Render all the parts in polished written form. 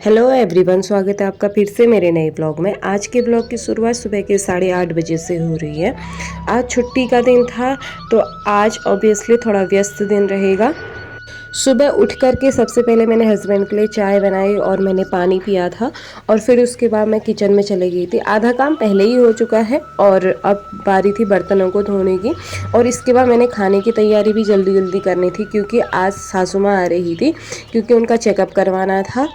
Hello everyone, स्वागत है आपका फिर से मेरे नए ब्लॉग में। आज के ब्लॉग की शुरुआत सुबह के 8:30 बजे से हो रही है। आज छुट्टी का दिन था तो आज ऑब्वियसली थोड़ा व्यस्त दिन रहेगा। सुबह उठ कर के सबसे पहले मैंने हस्बैंड के लिए चाय बनाई और मैंने पानी पिया था और फिर उसके बाद मैं किचन में चली गई थी। आधा काम पहले ही हो चुका है और अब बारी थी बर्तनों को धोने की। और इसके बाद मैंने खाने की तैयारी भी जल्दी जल्दी करनी थी क्योंकि आज सासू माँ आ रही थी, क्योंकि उनका चेकअप करवाना था।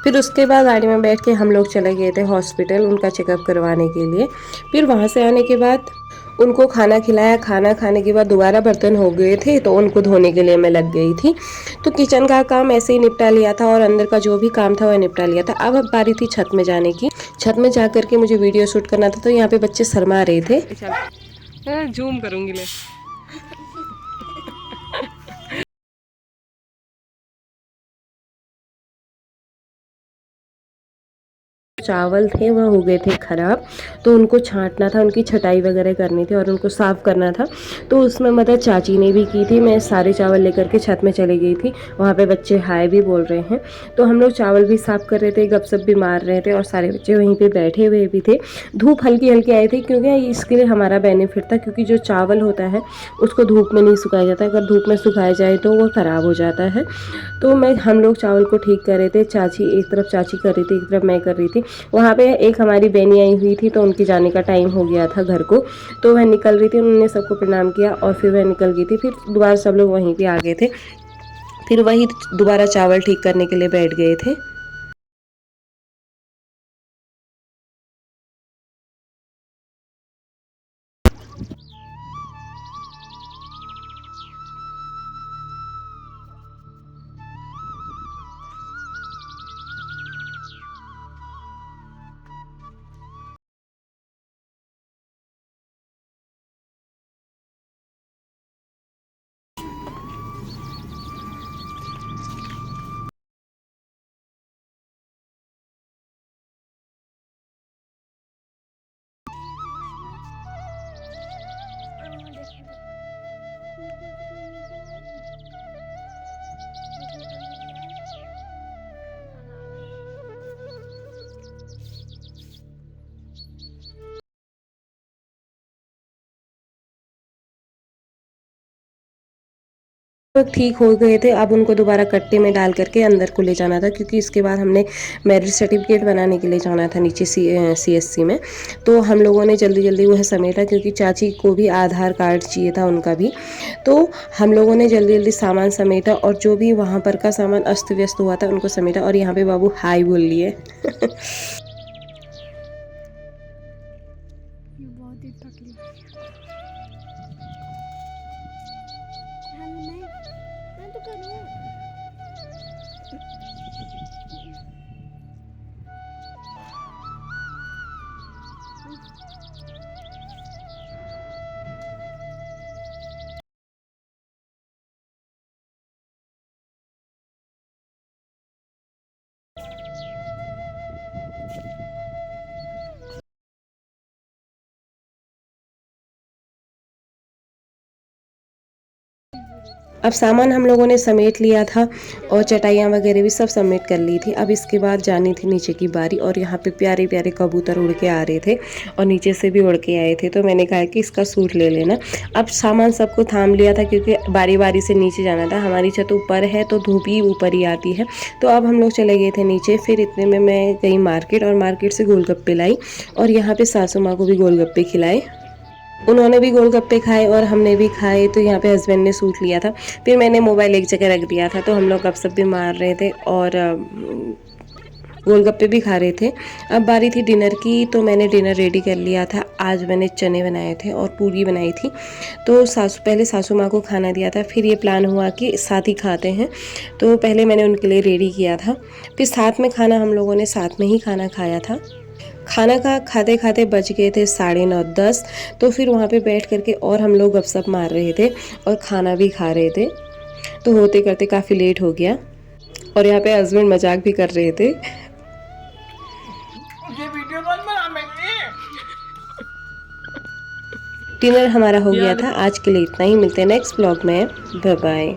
फिर उसके बाद गाड़ी में बैठ के हम लोग चले गए थे हॉस्पिटल उनका चेकअप करवाने के लिए। फिर वहाँ से आने के बाद उनको खाना खिलाया। खाना खाने के बाद दोबारा बर्तन हो गए थे तो उनको धोने के लिए मैं लग गई थी। तो किचन का काम ऐसे ही निपटा लिया था और अंदर का जो भी काम था वह निपटा लिया था। अब बारी थी छत में जाने की। छत में जा करके मुझे वीडियो शूट करना था तो यहाँ पे बच्चे शर्मा रहे थे। जूम करूँगी मैं। चावल थे वह हो गए थे ख़राब, तो उनको छांटना था, उनकी छटाई वगैरह करनी थी और उनको साफ़ करना था। तो उसमें मदद चाची ने भी की थी। मैं सारे चावल लेकर के छत में चली गई थी। वहाँ पे बच्चे हाय भी बोल रहे हैं। तो हम लोग चावल भी साफ़ कर रहे थे, गपशप भी मार रहे थे और सारे बच्चे वहीं पर बैठे हुए भी थे। धूप हल्की हल्की आई थी क्योंकि इसके लिए हमारा बेनिफिट था, क्योंकि जो चावल होता है उसको धूप में नहीं सुखाया जाता। अगर धूप में सुखाया जाए तो वो ख़राब हो जाता है। तो हम लोग चावल को ठीक कर रहे थे। चाची एक तरफ चाची कर रही थी, एक तरफ मैं कर रही थी। वहाँ पे एक हमारी बहनी आई हुई थी तो उनके जाने का टाइम हो गया था घर को, तो वह निकल रही थी। उन्होंने सबको प्रणाम किया और फिर वह निकल गई थी। फिर दोबारा सब लोग वहीं पे आ गए थे। फिर वही दोबारा चावल ठीक करने के लिए बैठ गए थे। वो ठीक हो गए थे। अब उनको दोबारा कट्टे में डाल करके अंदर को ले जाना था, क्योंकि इसके बाद हमने मैरिज सर्टिफिकेट बनाने के लिए जाना था नीचे CSC में। तो हम लोगों ने जल्दी जल्दी वह समेटा, क्योंकि चाची को भी आधार कार्ड चाहिए था, उनका भी। तो हम लोगों ने जल्दी जल्दी सामान समेटा और जो भी वहाँ पर का सामान अस्त व्यस्त हुआ था उनको समेटा। और यहाँ पे बाबू हाय बोल लिए। बहुत ही तकलीफ मैं तो करूँ। अब सामान हम लोगों ने समेट लिया था और चटाइयाँ वगैरह भी सब समेट कर ली थी। अब इसके बाद जानी थी नीचे की बारी, और यहाँ पे प्यारे प्यारे कबूतर उड़ के आ रहे थे और नीचे से भी उड़ के आए थे। तो मैंने कहा कि इसका सूट ले लेना। अब सामान सबको थाम लिया था क्योंकि बारी बारी से नीचे जाना था। हमारी छत ऊपर है तो धूप ही ऊपर ही आती है। तो अब हम लोग चले गए थे नीचे। फिर इतने में मैं गई मार्केट और मार्केट से गोलगप्पे लाई और यहाँ पे सासू माँ को भी गोलगप्पे खिलाए। उन्होंने भी गोलगप्पे खाए और हमने भी खाए। तो यहाँ पे हस्बैंड ने सूट लिया था। फिर मैंने मोबाइल एक जगह रख दिया था, तो हम लोग गपशप भी मार रहे थे और गोलगप्पे भी खा रहे थे। अब बारी थी डिनर की, तो मैंने डिनर रेडी कर लिया था। आज मैंने चने बनाए थे और पूरी बनाई थी। तो पहले सासू माँ को खाना दिया था, फिर ये प्लान हुआ कि साथ ही खाते हैं। तो पहले मैंने उनके लिए रेडी किया था, फिर साथ में खाना हम लोगों ने साथ में ही खाना खाया था। खाना खाते खाते बज गए थे 9:30 10। तो फिर वहाँ पे बैठ करके और हम लोग गपशप मार रहे थे और खाना भी खा रहे थे। तो होते करते काफ़ी लेट हो गया और यहाँ पे हस्बैंड मजाक भी कर रहे थे। ये वीडियो कौन बना मैंने? डिनर हमारा हो गया था। आज के लिए इतना ही। मिलते हैं नेक्स्ट ब्लॉग में। Bye bye.